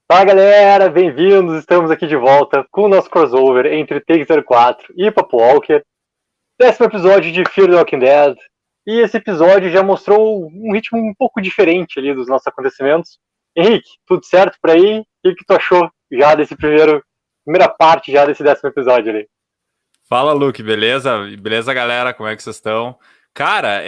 Fala galera, bem-vindos! Estamos aqui de volta com o nosso crossover entre Take-04 e Papo Walker. 10º episódio de Fear the Walking Dead. E esse episódio já mostrou um ritmo um pouco diferente ali dos nossos acontecimentos. Henrique, tudo certo por aí? O que tu achou já desse primeira parte já desse 10º episódio ali? Fala, Luke, beleza? Beleza, galera? Como é que vocês estão? Cara,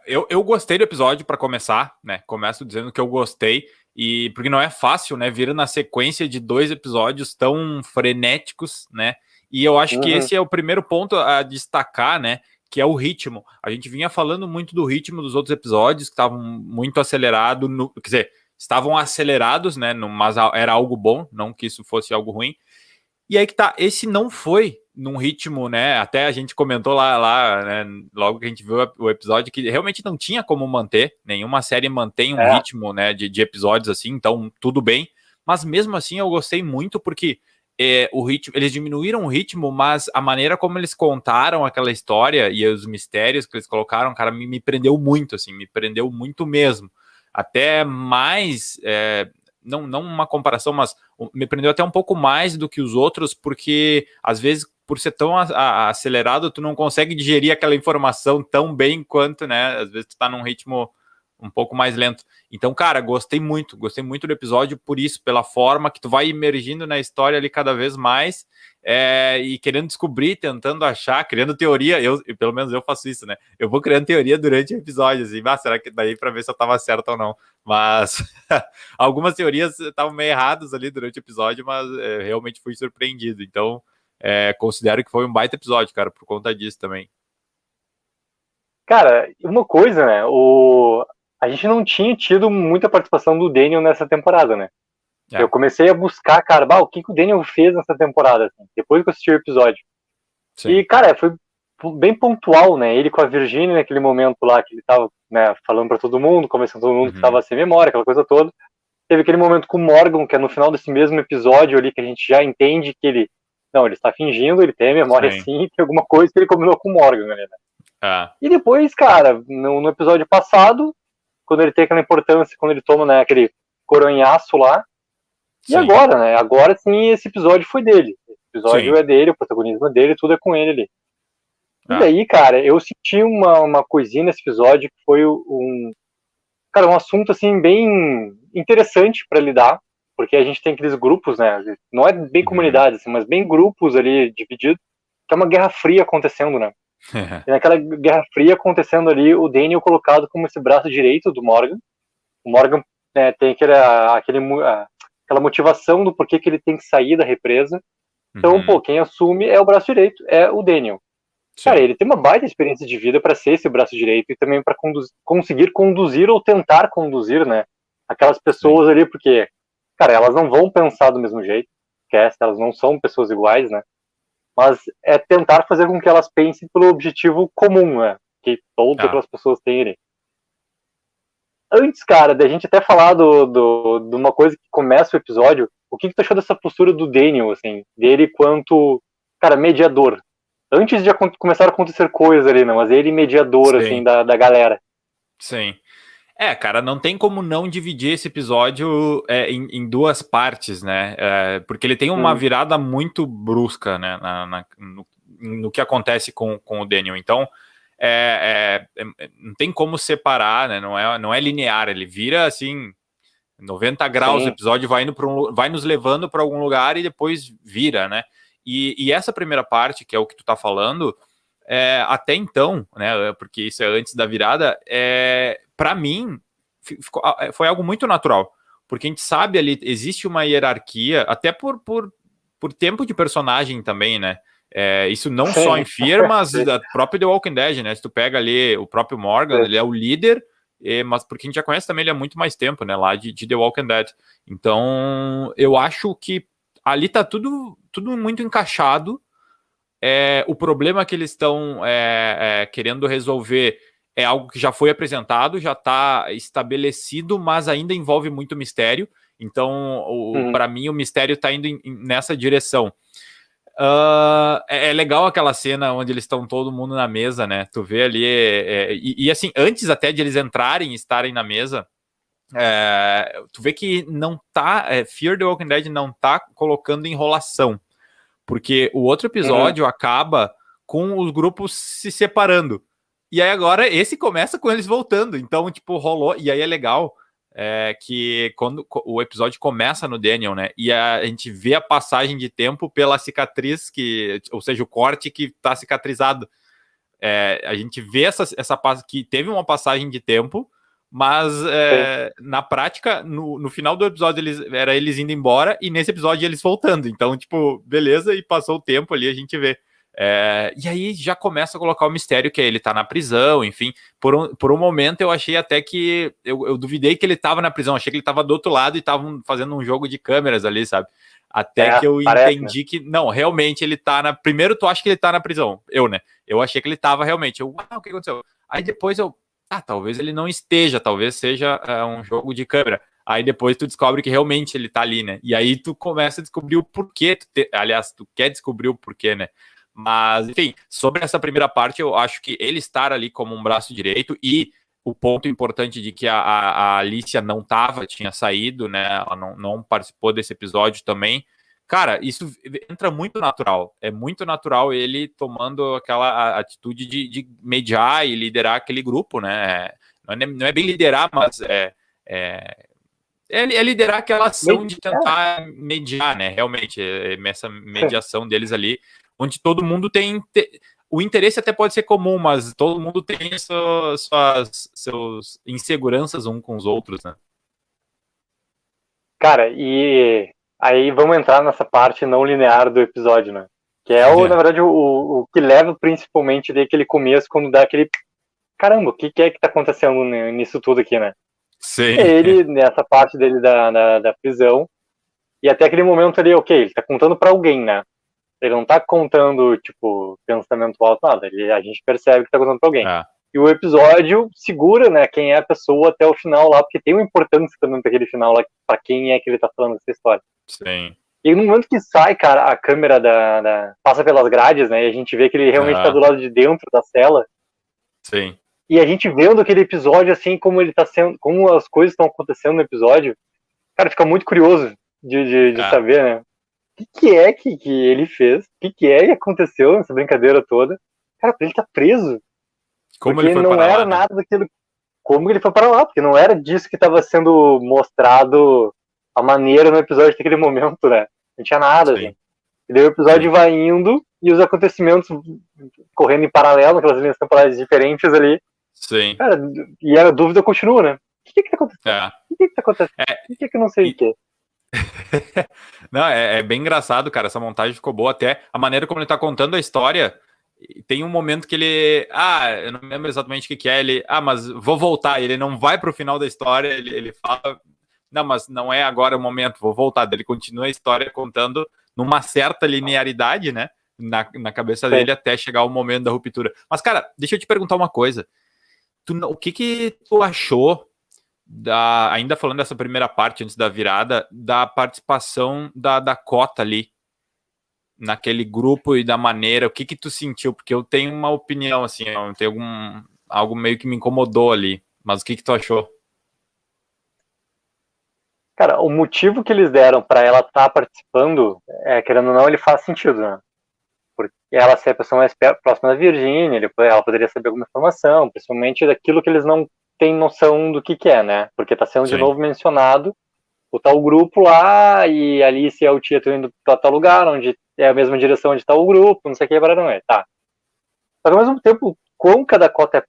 eu gostei do episódio para começar, né? Começo dizendo que eu gostei, e porque não é fácil, né? Vir na sequência de 2 episódios tão frenéticos, né? E eu acho que Uhum. esse é o primeiro ponto a destacar, né? Que é o ritmo. A gente vinha falando muito do ritmo dos outros episódios, que estavam muito acelerados, quer dizer, estavam acelerados, né? Mas era algo bom, não que isso fosse algo ruim. E aí que tá, esse não foi num ritmo, né? Até a gente comentou lá, né? Logo que a gente viu o episódio, que realmente não tinha como manter. Nenhuma série mantém um É, ritmo, né? De episódios assim, então tudo bem. Mas mesmo assim eu gostei muito porque o ritmo, eles diminuíram o ritmo, mas a maneira como eles contaram aquela história e os mistérios que eles colocaram, cara, me prendeu muito, assim, me prendeu muito mesmo. Até mais, não uma comparação, mas me prendeu até um pouco mais do que os outros, porque às vezes, por ser tão acelerado, tu não consegue digerir aquela informação tão bem quanto, né? Às vezes tu tá num ritmo um pouco mais lento. Então, cara, gostei muito do episódio por isso, pela forma que tu vai emergindo na história ali cada vez mais, e querendo descobrir, tentando achar, criando teoria. Pelo menos eu faço isso, né? Eu vou criando teoria durante o episódio, assim, será que daí para ver se eu tava certo ou não? Mas algumas teorias estavam meio erradas ali durante o episódio, mas realmente fui surpreendido. Então, considero que foi um baita episódio, cara, por conta disso também. cara, uma coisa, né? A gente não tinha tido muita participação do Daniel nessa temporada, né? Eu É, comecei a buscar, cara, o que o Daniel fez nessa temporada, assim, depois que eu assisti o episódio. E, sim. cara, foi bem pontual, né? Ele com a Virginia naquele momento lá que ele tava, né, falando pra todo mundo, conversando com todo mundo que Uhum. tava sem memória, aquela coisa toda. Teve aquele momento com o Morgan, que é no final desse mesmo episódio ali, que a gente já entende que ele. Não, ele está fingindo, ele tem a memória Sim. sim, tem alguma coisa que ele combinou com o Morgan ali, né? É, E depois, cara, no episódio passado, quando ele tem aquela importância, quando ele toma, né, aquele coronhaço lá. E sim. agora, né? Agora sim, esse episódio foi dele. Esse episódio Sim. é dele, o protagonismo é dele, tudo é com ele ali. E É. daí, cara, eu senti uma coisinha nesse episódio que foi cara, um assunto assim bem interessante para lidar, porque a gente tem aqueles grupos, né? Não é bem Uhum. comunidades, assim, mas bem grupos ali divididos, que é uma guerra fria acontecendo, né? E naquela guerra fria acontecendo ali, o Daniel colocado como esse braço direito do Morgan. O Morgan, né, tem aquela motivação do porquê que ele tem que sair da represa. Então, pô, Uhum. quem assume é o braço direito, é o Daniel. Cara, Sim. ele tem uma baita experiência de vida para ser esse braço direito e também para conseguir conduzir ou tentar conduzir, né? Aquelas Sim. pessoas ali, porque, cara, elas não vão pensar do mesmo jeito, esquece, elas não são pessoas iguais, né? Mas é tentar fazer com que elas pensem pelo objetivo comum, né? Que todas Ah. aquelas pessoas têm ali. Antes, cara, da gente até falar de uma coisa que começa o episódio, o que tu achou dessa postura do Daniel, assim, dele quanto, cara, mediador? Antes de começar a acontecer coisas ali, não, mas ele mediador, assim, Sim. da galera. Sim. Cara, não tem como não dividir esse episódio em 2 partes, né? Porque ele tem uma Uhum. virada muito brusca, né? No que acontece com o Daniel. Então, não tem como separar, né? Não é linear. Ele vira assim 90 graus. O Sim. episódio vai indo vai nos levando para algum lugar e depois vira, né? E essa primeira parte, que é o que tu tá falando, até então, né? Porque isso é antes da virada, para mim foi algo muito natural, porque a gente sabe ali existe uma hierarquia, até por tempo de personagem também, né? Isso não só em Sim. Fear, mas da própria The Walking Dead, né? Se tu pega ali o próprio Morgan, ele é o líder, mas porque a gente já conhece também ele há muito mais tempo, né? Lá de The Walking Dead. Então, eu acho que ali tá tudo muito encaixado. O problema que eles estão querendo resolver é algo que já foi apresentado, já está estabelecido, mas ainda envolve muito mistério. Então, Uhum. para mim, o mistério está indo nessa direção. É legal aquela cena onde eles estão todo mundo na mesa, né? Tu vê ali. E assim, antes até de eles entrarem e estarem na mesa, tu vê que não tá, Fear the Walking Dead não tá colocando enrolação, porque o outro episódio acaba com os grupos se separando, e aí agora esse começa com eles voltando, então tipo, rolou, e aí é legal que quando o episódio começa no Daniel, né, e a gente vê a passagem de tempo pela cicatriz, ou seja, o corte que tá cicatrizado, a gente vê essa que teve uma passagem de tempo, mas na prática, no final do episódio, eles indo embora, e nesse episódio eles voltando. Então, tipo, beleza, e passou o tempo ali, a gente vê. E aí já começa a colocar o mistério que ele tá na prisão, enfim. Por um momento eu achei até que... Eu duvidei que ele tava na prisão, achei que ele tava do outro lado e estavam fazendo um jogo de câmeras ali, sabe? Até que eu entendi, né, que, não, realmente ele tá na... Primeiro tu acha que ele tá na prisão, né? Eu achei que ele tava realmente. O que aconteceu? Aí depois talvez ele não esteja, talvez seja um jogo de câmera. Aí depois tu descobre que realmente ele tá ali, né? E aí tu começa a descobrir o porquê. Aliás, tu quer descobrir o porquê, né? Mas, enfim, sobre essa primeira parte, eu acho que ele estar ali como um braço direito e o ponto importante de que a Alicia não tinha saído, né? Ela não participou desse episódio também. Cara, isso entra muito natural. É muito natural ele tomando aquela atitude de mediar e liderar aquele grupo, né? Não é bem liderar, mas é liderar aquela ação de tentar mediar, né? Realmente, essa mediação deles ali, onde todo mundo tem... O interesse até pode ser comum, mas todo mundo tem seus inseguranças uns com os outros, né? Cara, e aí vamos entrar nessa parte não linear do episódio, né? Que na verdade, o que leva principalmente daquele começo, quando dá aquele... Caramba, o que é que tá acontecendo nisso tudo aqui, né? Sim. Ele, nessa parte dele da prisão, e até aquele momento ali, ok, ele tá contando pra alguém, né? Ele não tá contando, tipo, pensamento alto, nada. A gente percebe que tá contando pra alguém. E o episódio segura, né, quem é a pessoa até o final lá, porque tem uma importância também pra aquele final lá, pra quem é que ele tá falando essa história. Sim. E no momento que sai, cara, a câmera passa pelas grades, né, e a gente vê que ele realmente tá do lado de dentro da cela. Sim. E a gente vendo aquele episódio, assim, como ele tá sendo, como as coisas estão acontecendo no episódio, cara, fica muito curioso de saber, né? O que é que ele fez? O que é que aconteceu nessa brincadeira toda? Cara, ele tá preso. Como porque ele foi não para era lá, né? nada daquilo. Como ele foi para lá? Porque não era disso que estava sendo mostrado a maneira no episódio daquele momento, né? Não tinha nada, assim. E daí o episódio vai indo e os acontecimentos correndo em paralelo, aquelas linhas temporais diferentes ali. Sim. Cara, e a dúvida continua, né? O que tá acontecendo? O que tá acontecendo? O que eu não sei o que? Não, é bem engraçado, cara. Essa montagem ficou boa. Até a maneira como ele tá contando a história. Tem um momento que ele... eu não lembro exatamente o que é. Ele... mas vou voltar. Ele não vai pro final da história. Ele fala... Não, mas não é agora o momento. Vou voltar. Ele continua a história contando numa certa linearidade, né? Na cabeça dele até chegar o momento da ruptura. Mas, cara, deixa eu te perguntar uma coisa. O que tu achou ainda falando dessa primeira parte, antes da virada, da participação da Dakota ali, naquele grupo e da maneira, o que tu sentiu? Porque eu tenho uma opinião, assim, tem algo meio que me incomodou ali, mas o que tu achou? Cara, o motivo que eles deram para ela estar participando, querendo ou não, ele faz sentido, né? Porque ela ser a pessoa mais próxima da Virginia, ela poderia saber alguma informação, principalmente daquilo que eles não têm noção do que é, né? Porque tá sendo de novo mencionado o tal grupo lá, e a Alice e a Tia estão indo pra tal lugar, onde é a mesma direção onde tá o grupo, não sei o que, não é, tá. Mas ao mesmo tempo, como que a Dakota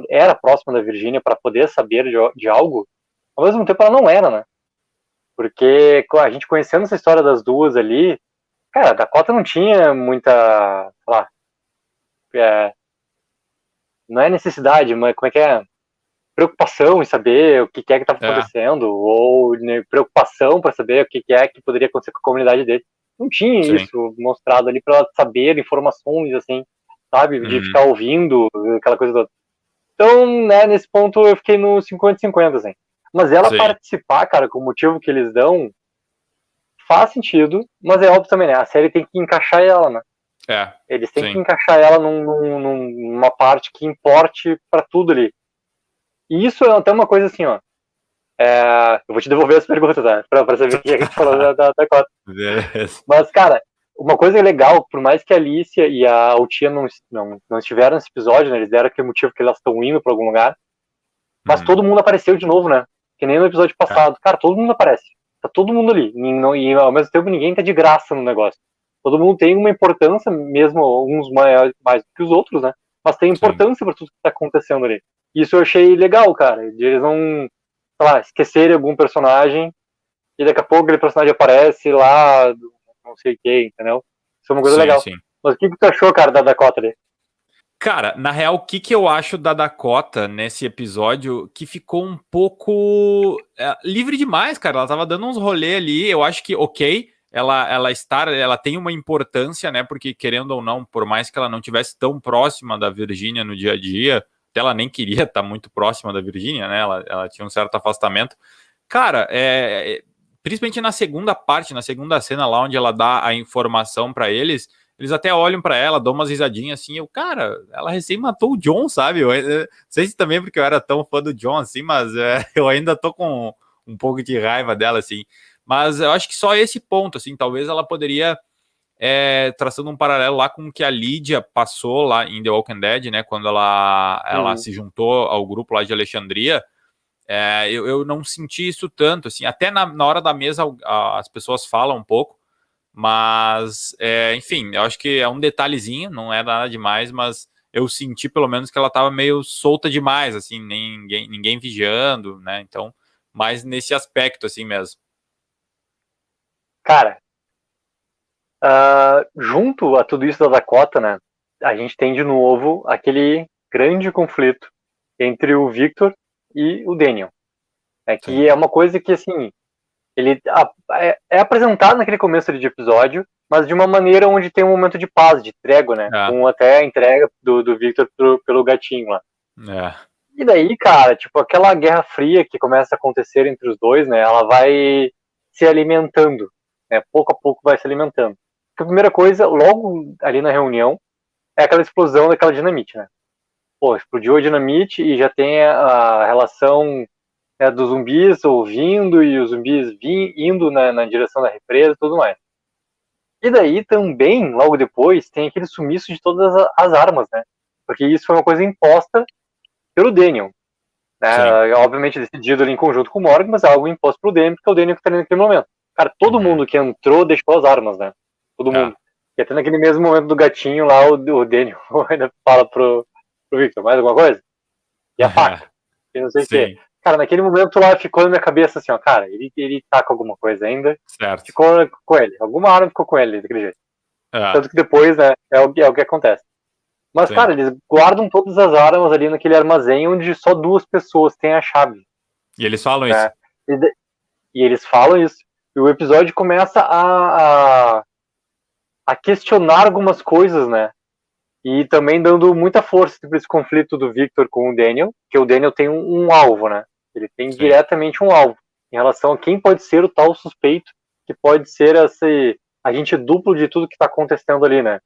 era próxima da Virginia para poder saber de algo, ao mesmo tempo ela não era, né? Porque a gente conhecendo essa história das duas ali, cara, a Dakota não tinha muita, sei lá, não é necessidade, mas como é que é? Preocupação em saber o que é que estava acontecendo, ou né, preocupação para saber o que é que poderia acontecer com a comunidade dele. Não tinha isso mostrado ali para ela saber informações, assim, sabe? De ficar ouvindo, aquela coisa toda. Então, né, nesse ponto eu fiquei no 50-50, assim. Mas ela participar, cara, com o motivo que eles dão, faz sentido, mas é óbvio também, né? A série tem que encaixar ela, né? Eles têm que encaixar ela numa parte que importe para tudo ali. E isso é até uma coisa assim, ó. Eu vou te devolver as perguntas, tá? Pra saber o que a gente falou da Dakota. Mas, cara, uma coisa legal, por mais que a Alicia e a Altia não estiveram nesse episódio, né? Eles deram aquele motivo que elas estão indo pra algum lugar. Mas todo mundo apareceu de novo, né? Que nem no episódio passado. Cara, todo mundo aparece. Tá todo mundo ali. E ao mesmo tempo ninguém tá de graça no negócio. Todo mundo tem uma importância, mesmo uns mais do que os outros, né? Mas tem importância pra tudo que tá acontecendo ali. Isso eu achei legal, cara. De eles não, sei lá, esquecerem algum personagem e daqui a pouco aquele personagem aparece lá, não sei quem, entendeu? Isso é uma coisa legal. Sim. Mas o que tu achou, cara, da Dakota ali? Cara, na real, o que eu acho da Dakota nesse episódio que ficou um pouco livre demais, cara. Ela tava dando uns rolê ali. Eu acho que, ok, ela tem uma importância, né? Porque, querendo ou não, por mais que ela não tivesse tão próxima da Virgínia no dia a dia, até ela nem queria estar muito próxima da Virgínia, né? Ela tinha um certo afastamento. Cara, principalmente na segunda parte, na segunda cena lá onde ela dá a informação pra eles até olham pra ela, dão umas risadinhas assim, cara, ela recém matou o Jon, sabe? Não sei se também porque eu era tão fã do Jon, assim, mas eu ainda tô com um pouco de raiva dela, assim. Mas eu acho que só esse ponto, assim, talvez ela poderia, traçando um paralelo lá com o que a Lídia passou lá em The Walking Dead, né, quando ela se juntou ao grupo lá de Alexandria, eu não senti isso tanto, assim, até na hora da mesa as pessoas falam um pouco, mas, enfim, eu acho que é um detalhezinho, não é nada demais, mas eu senti pelo menos que ela tava meio solta demais, assim, ninguém vigiando, né? Então, mais nesse aspecto, assim mesmo. Cara, junto a tudo isso da Dakota, né? A gente tem de novo aquele grande conflito entre o Victor e o Daniel. Que é uma coisa que, assim, ele é apresentado naquele começo de episódio, mas de uma maneira onde tem um momento de paz, de trégua, né? Com até a entrega do Victor pelo gatinho lá. E daí, cara, tipo, aquela guerra fria que começa a acontecer entre os dois, né? Ela vai se alimentando, né? Pouco a pouco vai se alimentando. Porque a primeira coisa, logo ali na reunião, é aquela explosão daquela dinamite, né? Pô, explodiu a dinamite e já tem a relação dos zumbis ouvindo e os zumbis indo na direção da represa e tudo mais. E daí também, logo depois, tem aquele sumiço de todas as armas, né? Porque isso foi uma coisa imposta pelo Daniel. Né? Obviamente decidido ali em conjunto com o Morgan, mas é algo imposto pelo Daniel, porque é o Daniel que tá ali naquele momento. Cara, todo mundo que entrou deixou as armas, né? Todo mundo. E até naquele mesmo momento do gatinho lá, o Daniel ainda fala pro Victor, mais alguma coisa? E a faca. E não sei o quê. Cara, naquele momento lá ficou na minha cabeça assim, ó, cara, ele tá com alguma coisa ainda. Certo. Ficou com ele. Alguma arma ficou com ele daquele jeito. Tanto que depois, né, é o que acontece. Mas, cara, eles guardam todas as armas ali naquele armazém onde só 2 pessoas têm a chave. E eles falam isso. E eles falam isso. E o episódio começa a questionar algumas coisas, né? E também dando muita força para esse conflito do Victor com o Daniel, que o Daniel tem um alvo, né? Ele tem diretamente um alvo em relação a quem pode ser o tal suspeito, que pode ser esse agente duplo de tudo que tá acontecendo ali, né?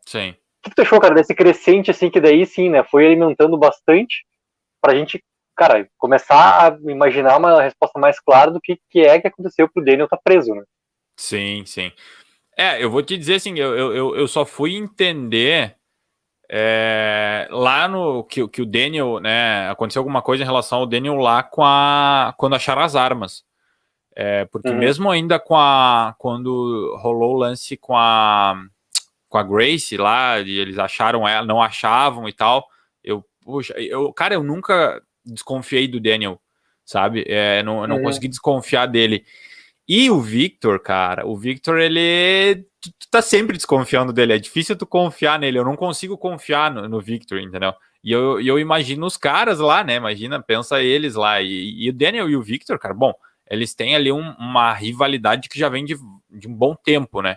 Sim. O que tu achou, cara, desse crescente, assim, que daí sim, né? Foi alimentando bastante pra gente, cara, começar a imaginar uma resposta mais clara do que é que aconteceu pro Daniel tá preso, né? Sim. Eu vou te dizer assim, eu só fui entender lá no que o Daniel, né, aconteceu alguma coisa em relação ao Daniel lá quando acharam as armas. Porque mesmo ainda quando rolou o lance com a Grace lá, e eles acharam ela, não achavam e tal, cara, eu nunca desconfiei do Daniel, sabe? Eu não consegui desconfiar dele. E o Victor, cara, ele... Tu tá sempre desconfiando dele, é difícil tu confiar nele, eu não consigo confiar no Victor, entendeu? E eu imagino os caras lá, né? Pensa eles lá. E o Daniel e o Victor, cara, bom, eles têm ali uma rivalidade que já vem de um bom tempo, né?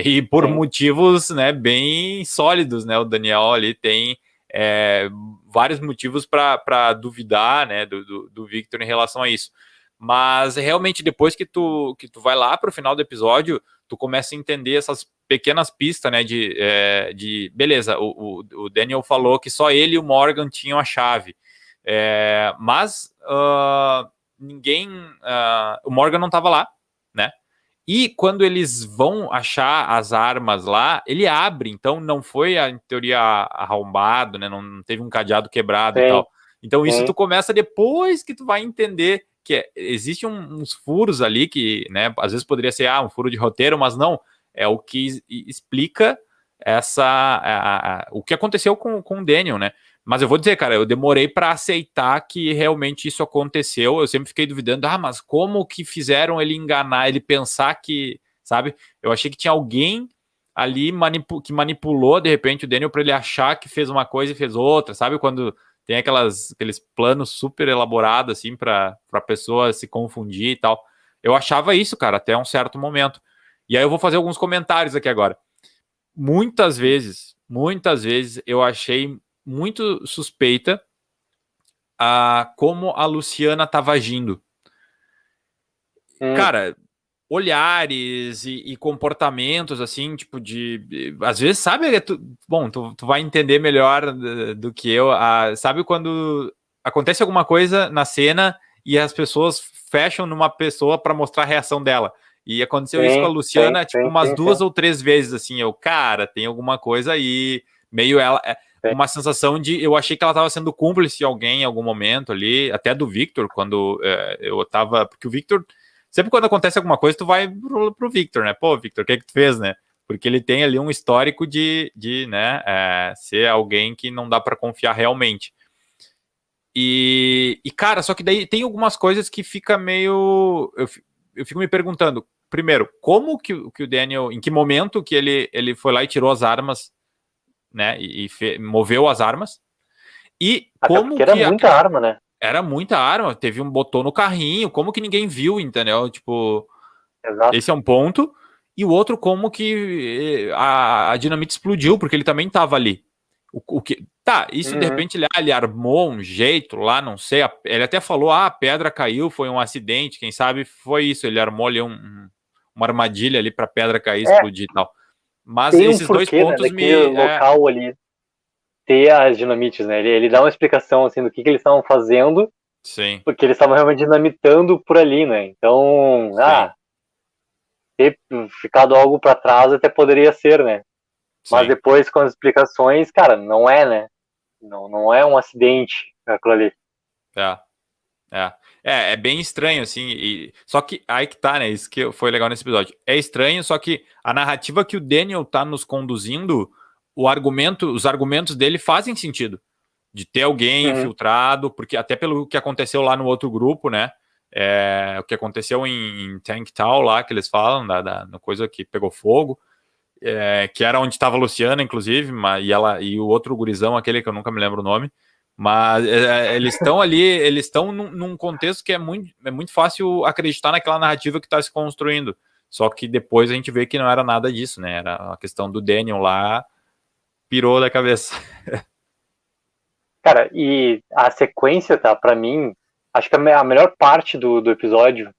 E por motivos, né, bem sólidos, né? O Daniel ali tem vários motivos para duvidar, né, do Victor em relação a isso. Mas realmente depois que tu vai lá pro final do episódio, tu começa a entender essas pequenas pistas, né, de beleza, o Daniel falou que só ele e o Morgan tinham a chave, mas ninguém... o Morgan não tava lá, né? E quando eles vão achar as armas lá, ele abre, então não foi, em teoria, arrombado, né? Não teve um cadeado quebrado e tal. Então isso tu começa depois que tu vai entender que existem uns furos ali que, né, às vezes poderia ser um furo de roteiro, mas não, é o que explica o que aconteceu com o Daniel, né? Mas eu vou dizer, cara, eu demorei para aceitar que realmente isso aconteceu. Eu sempre fiquei duvidando, mas como que fizeram ele enganar, ele pensar que, sabe? Eu achei que tinha alguém ali que manipulou, de repente, o Daniel para ele achar que fez uma coisa e fez outra, sabe? Quando tem aqueles planos super elaborados, assim, para a pessoa se confundir e tal. Eu achava isso, cara, até um certo momento. E aí eu vou fazer alguns comentários aqui agora. Muitas vezes, eu achei muito suspeita como a Luciana estava agindo. Cara, olhares e comportamentos, assim, tipo às vezes, sabe? Tu vai entender melhor do que eu. Sabe quando acontece alguma coisa na cena e as pessoas fecham numa pessoa para mostrar a reação dela? E aconteceu isso com a Luciana, umas 2 ou 3 vezes, assim, cara, tem alguma coisa aí, meio ela... Uma sensação de... Eu achei que ela estava sendo cúmplice de alguém em algum momento ali, até do Victor, quando eu tava... Porque o Victor... Sempre quando acontece alguma coisa, tu vai pro Victor, né? Pô, Victor, o que tu fez, né? Porque ele tem ali um histórico de né, ser alguém que não dá para confiar realmente. E, cara, só que daí tem algumas coisas que fica meio... Eu fico me perguntando, primeiro, como que o Daniel... Em que momento que ele foi lá e tirou as armas, né? E moveu as armas. E como que... Era muita arma, né? Era muita arma. Botou no carrinho. Como que ninguém viu, entendeu? Tipo... Exato. Esse é um ponto. E o outro, como que a dinamite explodiu, porque ele também estava ali. O que... Tá, isso de repente ele armou um jeito lá, não sei. Ele até falou, a pedra caiu, foi um acidente, quem sabe foi isso. Ele armou ali uma armadilha ali pra pedra cair, explodir e tal. Mas tem esses dois pontos né, local ali ter as dinamites, né? Ele dá uma explicação assim do que eles estavam fazendo. Sim. Porque eles estavam realmente dinamitando por ali, né? Então, ter ficado algo para trás até poderia ser, né? Sim. Mas depois com as explicações, cara, não é, né? Não é um acidente aquilo ali. É bem estranho, assim, só que aí que tá, né, isso que foi legal nesse episódio. É estranho, só que a narrativa que o Daniel tá nos conduzindo, os argumentos dele fazem sentido, de ter alguém infiltrado, porque até pelo que aconteceu lá no outro grupo, né, o que aconteceu em Tank Tal lá, que eles falam, da coisa que pegou fogo, que era onde estava a Luciana, inclusive, e o outro gurizão, aquele que eu nunca me lembro o nome. Mas eles estão ali, eles estão num contexto que é muito fácil acreditar naquela narrativa que está se construindo. Só que depois a gente vê que não era nada disso, né? Era a questão do Daniel lá, pirou da cabeça. Cara, e a sequência, tá, pra mim, acho que a melhor parte do episódio,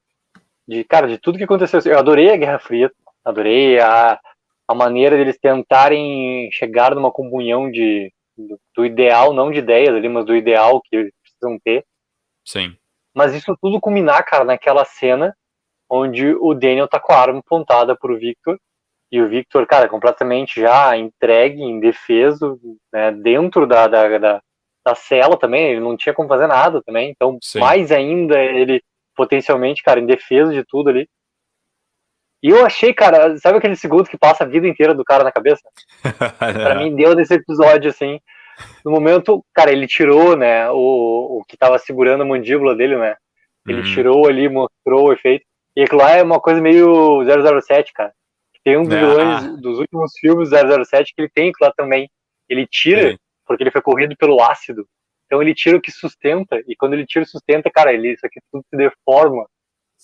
de tudo que aconteceu, eu adorei a Guerra Fria, adorei a maneira deles tentarem chegar numa comunhão do ideal, não de ideias ali, mas do ideal que eles precisam ter. Sim. Mas isso tudo culminar, cara, naquela cena onde o Daniel tá com a arma apontada pro Victor, e o Victor, cara, completamente já entregue, indefeso, né, dentro da cela também, ele não tinha como fazer nada também, então Sim. mais ainda ele potencialmente, cara, indefeso de tudo ali. E eu achei, cara, sabe aquele segundo que passa a vida inteira do cara na cabeça? Pra mim deu nesse episódio, assim, no momento, cara, ele tirou, né, o que tava segurando a mandíbula dele, né, ele tirou ali, mostrou o efeito, e aquilo lá é uma coisa meio 007, cara. Tem um dos vilões dos últimos filmes do 007 que ele tem aquilo lá também. Ele tira, porque ele foi corrido pelo ácido, então ele tira o que sustenta, e quando ele tira o que sustenta, cara, isso aqui tudo se deforma,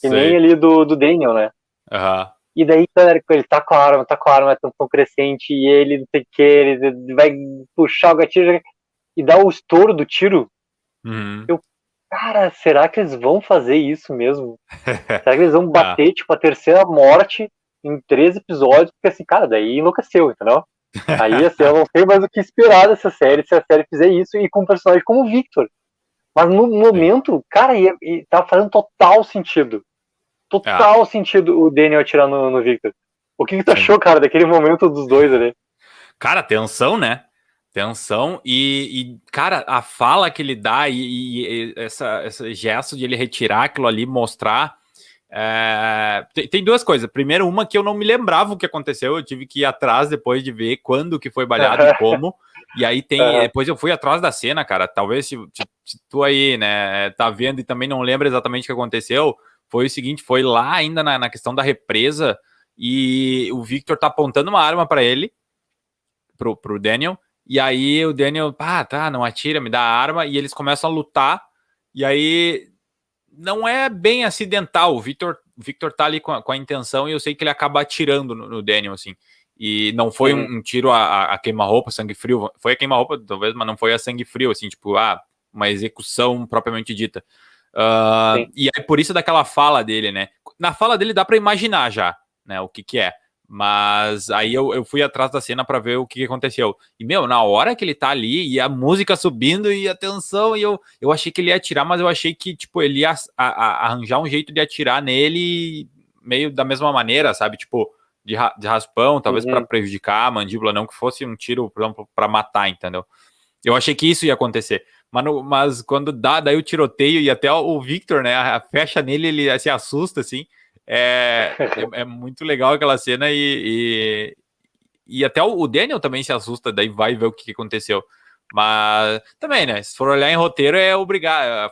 que nem ali do Daniel, né. E daí, cara, ele tá com a arma, é tão crescente, e ele não sei o que, ele vai puxar o gatilho e dá o estouro do tiro. Eu, cara, será que eles vão fazer isso mesmo? Será que eles vão bater, tipo, a terceira morte em 3 episódios? Porque assim, cara, daí enlouqueceu, entendeu? Aí, assim, eu não sei mais o que esperar dessa série, se a série fizer isso, e com um personagem como o Victor. Mas no momento, cara, e tava fazendo total sentido. Total sentido o Daniel atirar no Victor. O que tu achou, cara, daquele momento dos dois ali? Cara, tensão, né? Tensão cara, a fala que ele dá e esse gesto de ele retirar aquilo ali, mostrar. Tem duas coisas. Primeiro, uma que eu não me lembrava o que aconteceu, eu tive que ir atrás depois de ver quando que foi baleado e como. E aí depois eu fui atrás da cena, cara. Talvez se tu aí, né, tá vendo e também não lembra exatamente o que aconteceu, foi o seguinte, foi lá ainda na questão da represa e o Victor tá apontando uma arma para ele, pro Daniel, e aí o Daniel, tá, não atira, me dá a arma, e eles começam a lutar, e aí não é bem acidental, o Victor tá ali com a intenção, e eu sei que ele acaba atirando no Daniel, assim, e não foi um tiro a queima-roupa, sangue frio, foi a queima-roupa talvez, mas não foi a sangue frio, assim, tipo, uma execução propriamente dita. E aí por isso daquela fala dele, né, na fala dele dá pra imaginar já, né, o que é. Mas aí eu fui atrás da cena para ver o que aconteceu. E, na hora que ele tá ali, e a música subindo, e a tensão, e eu achei que ele ia atirar, mas eu achei que, tipo, ele ia arranjar um jeito de atirar nele meio da mesma maneira, sabe? Tipo, de raspão, talvez para prejudicar a mandíbula, não que fosse um tiro, por exemplo, pra matar, entendeu? Eu achei que isso ia acontecer. Mas quando daí o tiroteio, e até o Victor, né, fecha nele, ele se assusta, assim. É muito legal aquela cena e até o Daniel também se assusta, daí vai ver o que aconteceu. Mas também, né? Se for olhar em roteiro, é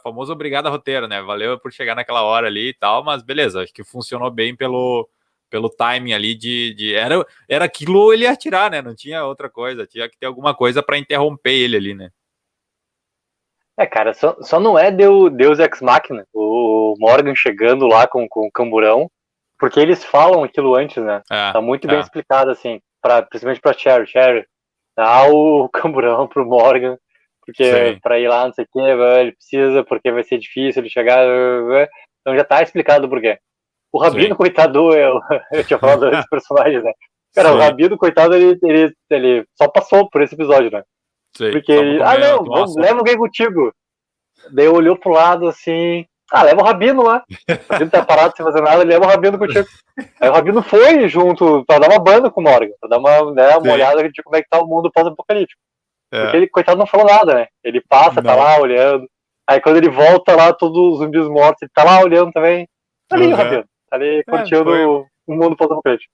famoso obrigado a roteiro, né? Valeu por chegar naquela hora ali e tal, mas beleza, acho que funcionou bem pelo timing ali era aquilo ou ele ia atirar, né? Não tinha outra coisa, tinha que ter alguma coisa para interromper ele ali, né? Cara, só não é Deus Ex Machina, o Morgan chegando lá com o camburão, porque eles falam aquilo antes, né? Tá muito bem explicado, assim, principalmente pra Sherry, dá o camburão pro Morgan, porque pra ir lá, não sei o que, ele precisa, porque vai ser difícil ele chegar, então já tá explicado por quê. O Rabino, coitado, eu tinha falado desses personagens, né? Cara, o Rabino, coitado, ele só passou por esse episódio, né? Porque ele, não, leva alguém contigo. Daí olhou pro lado assim, leva o Rabino lá. O Rabino tá parado sem fazer nada, leva o Rabino contigo. Aí o Rabino foi junto pra dar uma banda com o Morgan, pra dar uma olhada de como é que tá o mundo pós-apocalíptico. Porque ele, coitado, não falou nada, né? Ele passa, tá lá olhando. Aí quando ele volta lá, todos os zumbis mortos, ele tá lá olhando também. Tá ali o Rabino, tá ali curtindo o mundo pós-apocalíptico.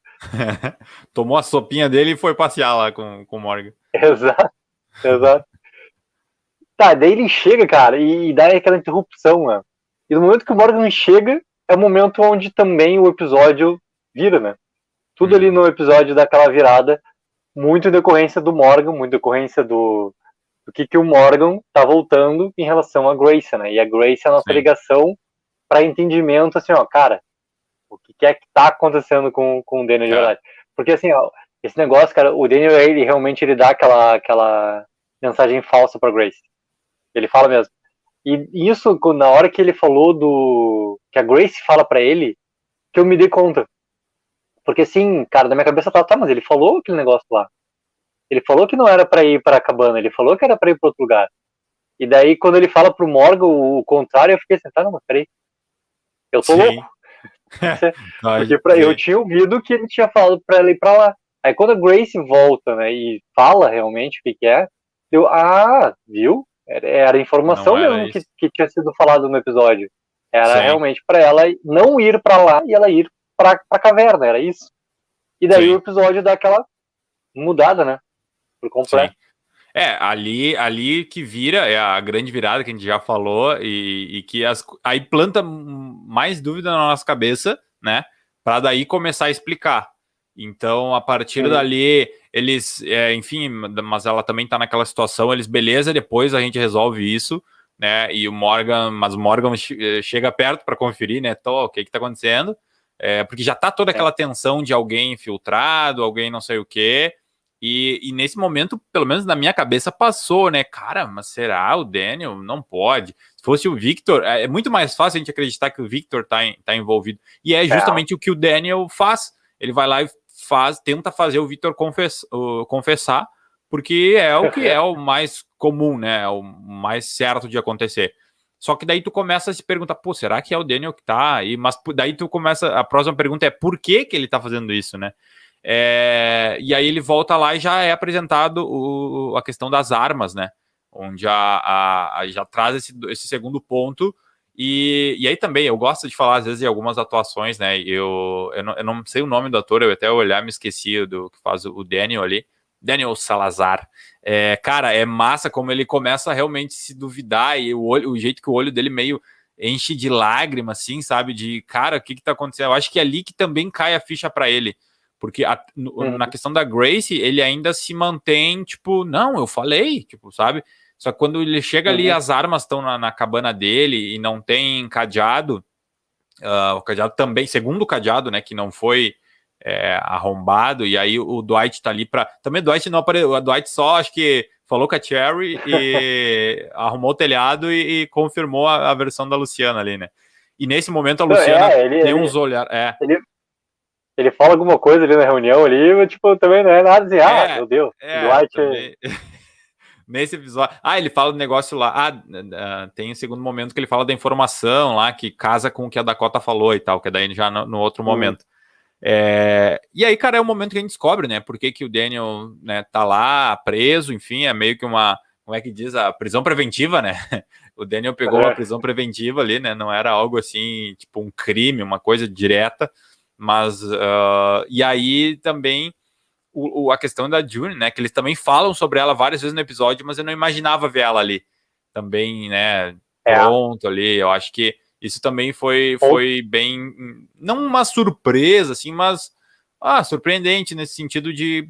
Tomou a sopinha dele e foi passear lá com o Morgan. Exato. Tá, daí ele chega, cara, e dá aquela interrupção, né? E no momento que o Morgan chega, é o momento onde também o episódio vira, né? Tudo ali no episódio dá aquela virada, muito em decorrência do Morgan, muito em decorrência do que o Morgan tá voltando em relação a Grace, né? E a Grace é a nossa ligação para entendimento, assim, cara, o que é que tá acontecendo com o Daniel de verdade? Porque, assim, esse negócio, cara, o Daniel, ele realmente dá aquela mensagem falsa pra Grace. Ele fala mesmo. E isso, na hora que ele falou que a Grace fala pra ele, que eu me dei conta. Porque assim, cara, na minha cabeça tá, mas ele falou aquele negócio lá. Ele falou que não era pra ir pra cabana, ele falou que era pra ir pra outro lugar. E daí, quando ele fala pro Morgan o contrário, eu fiquei assim, não, mas peraí. Eu tô louco. Porque eu tinha ouvido que ele tinha falado pra ela ir pra lá. Aí quando a Grace volta, né, e fala realmente o que é, eu, viu? Era informação mesmo que tinha sido falado no episódio. Era realmente para ela não ir para lá e ela ir para a caverna, era isso. E daí o episódio dá aquela mudada, né? Por completo. Ali que vira, é a grande virada que a gente já falou, e que aí planta mais dúvida na nossa cabeça, né? Para daí começar a explicar. Então, a partir dali, eles, enfim, mas ela também tá naquela situação, eles, beleza, depois a gente resolve isso, né? E o Morgan chega perto para conferir, né? O que tá acontecendo? Porque já tá toda aquela tensão de alguém infiltrado, alguém não sei o quê. E nesse momento, pelo menos na minha cabeça, passou, né? Cara, mas será o Daniel? Não pode. Se fosse o Victor, é muito mais fácil a gente acreditar que o Victor tá envolvido. E é justamente o que o Daniel faz. Ele vai lá e tenta fazer o Victor confessar, porque é o que é o mais comum, né? É o mais certo de acontecer. Só que daí tu começa a se perguntar, pô, será que é o Daniel que tá? Mas daí tu começa, a próxima pergunta é por que que ele tá fazendo isso, né? E aí ele volta lá e já é apresentado a questão das armas, né? Onde já traz esse segundo ponto. E aí também, eu gosto de falar às vezes de algumas atuações, né? Eu não sei o nome do ator, eu até olhar me esqueci do que faz o Daniel ali. Daniel Salazar. Cara, é massa como ele começa a realmente se duvidar e o jeito que o olho dele meio enche de lágrimas, assim, sabe? De, cara, o que tá acontecendo? Eu acho que é ali que também cai a ficha para ele. Porque na questão da Grace, ele ainda se mantém, tipo, não, eu falei, tipo, sabe? Só que quando ele chega ali, as armas estão na cabana dele e não tem cadeado, o cadeado também, segundo o cadeado, né, que não foi arrombado, e aí o Dwight tá ali pra... Também o Dwight não apareceu, o Dwight só, acho que falou com a Cherry e arrumou o telhado e confirmou a versão da Luciana ali, né? E nesse momento a Luciana tem uns olhares... Ele fala alguma coisa ali na reunião ali, tipo, também não é nada assim, meu Deus, Dwight... Também... Nesse episódio... ele fala do negócio lá... tem o segundo momento que ele fala da informação lá, que casa com o que a Dakota falou e tal, que é daí já no outro momento. E aí, cara, é o momento que a gente descobre, né, por que o Daniel, né, tá lá preso, enfim, é meio que uma, como é que diz, a prisão preventiva, né, o Daniel pegou uma prisão preventiva ali, né, não era algo assim, tipo um crime, uma coisa direta, mas, e aí também a questão da June, né, que eles também falam sobre ela várias vezes no episódio, mas eu não imaginava ver ela ali, também, né, pronto ali, eu acho que isso também foi bem, não uma surpresa, assim, mas surpreendente nesse sentido de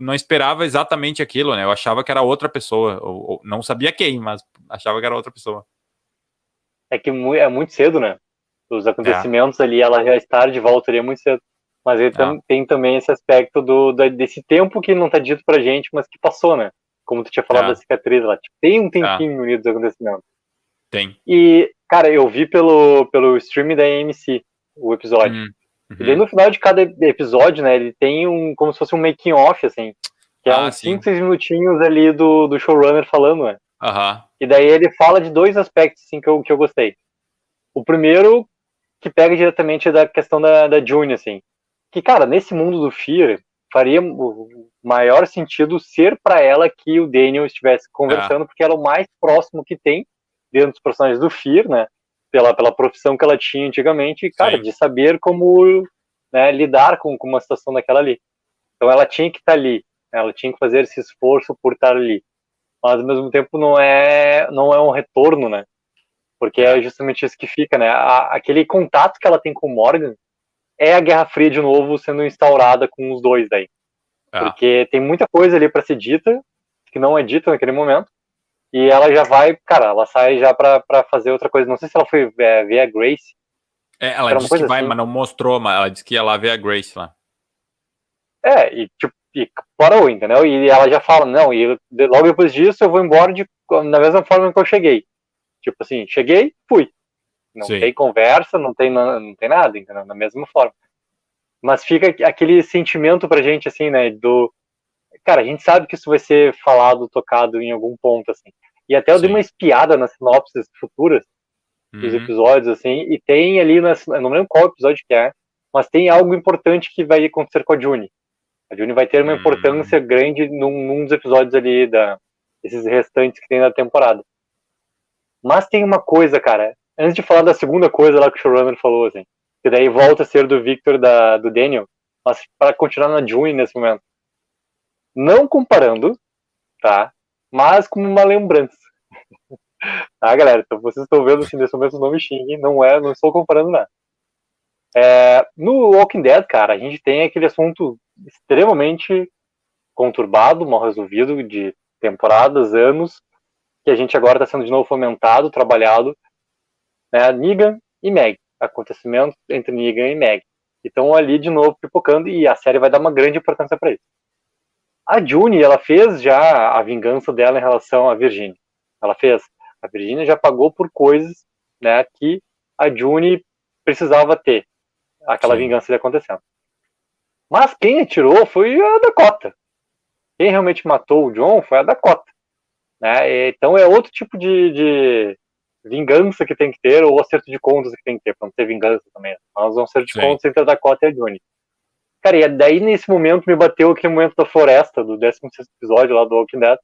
não esperava exatamente aquilo, né? Eu achava que era outra pessoa, ou não sabia quem, mas achava que era outra pessoa. É que é muito cedo, né? Os acontecimentos ali, ela já está de volta ali é muito cedo. Mas ele tem também esse aspecto desse tempo que não tá dito pra gente, mas que passou, né? Como tu tinha falado da cicatriz lá. Tipo, tem um tempinho no meio dos acontecimentos. Tem. E, cara, eu vi pelo streaming da AMC o episódio. E daí no final de cada episódio, né, ele tem como se fosse um making off, assim, que é uns 5, 6 minutinhos ali do showrunner falando, né? E daí ele fala de dois aspectos, assim, que eu gostei. O primeiro, que pega diretamente da questão da June, assim. Que, cara, nesse mundo do Fear, faria o maior sentido ser para ela que o Daniel estivesse conversando, porque ela é o mais próximo que tem dentro dos personagens do Fear, né? Pela profissão que ela tinha antigamente, e, cara, de saber como, né, lidar com uma situação daquela ali. Então ela tinha que estar ali, né? Ela tinha que fazer esse esforço por estar ali. Mas ao mesmo tempo não é um retorno, né? Porque é justamente isso que fica, né? Aquele contato que ela tem com o Morgan é a Guerra Fria de novo sendo instaurada com os dois daí. Porque tem muita coisa ali para ser dita, que não é dita naquele momento, e ela já vai, cara, ela sai já pra fazer outra coisa. Não sei se ela foi ver a Grace. Ela disse que vai, assim, mas não mostrou, mas ela disse que ia lá ver a Grace lá. E parou, entendeu? E ela já fala, não, e logo depois disso eu vou embora da mesma forma que eu cheguei. Tipo assim, cheguei, fui. Não tem conversa, não tem nada, entendeu? Da mesma forma. Mas fica aquele sentimento pra gente, assim, né, cara, a gente sabe que isso vai ser falado, tocado em algum ponto, assim. E até eu dei uma espiada nas sinopses futuras dos episódios, assim, e tem ali, eu não lembro qual episódio que é, mas tem algo importante que vai acontecer com a June. A June vai ter uma importância grande num dos episódios ali, esses restantes que tem da temporada. Mas tem uma coisa, cara, antes de falar da segunda coisa lá que o showrunner falou, assim, que daí volta a ser do Victor, do Daniel, mas para continuar na June nesse momento. Não comparando, tá? Mas como uma lembrança. Tá, galera? Então vocês estão vendo assim, nesse momento o nome xingue, não estou comparando nada. No Walking Dead, cara, a gente tem aquele assunto extremamente conturbado, mal resolvido, de temporadas, anos, que a gente agora está sendo de novo fomentado, trabalhado, né? Negan e Meg. Acontecimentos entre Negan e Meg. E estão ali de novo pipocando e a série vai dar uma grande importância para isso. A June, ela fez já a vingança dela em relação à Virginia. Ela fez. A Virginia já pagou por coisas, né, que a June precisava ter. Aquela vingança acontecendo. Mas quem atirou foi a Dakota. Quem realmente matou o John foi a Dakota. Né? Então é outro tipo de vingança que tem que ter ou acerto de contas que tem que ter, pra não ter vingança também. Mas um acerto de contas entre a Dakota e a Johnny. Cara, e daí nesse momento me bateu aquele momento da floresta, do 16º episódio lá do Walking Dead,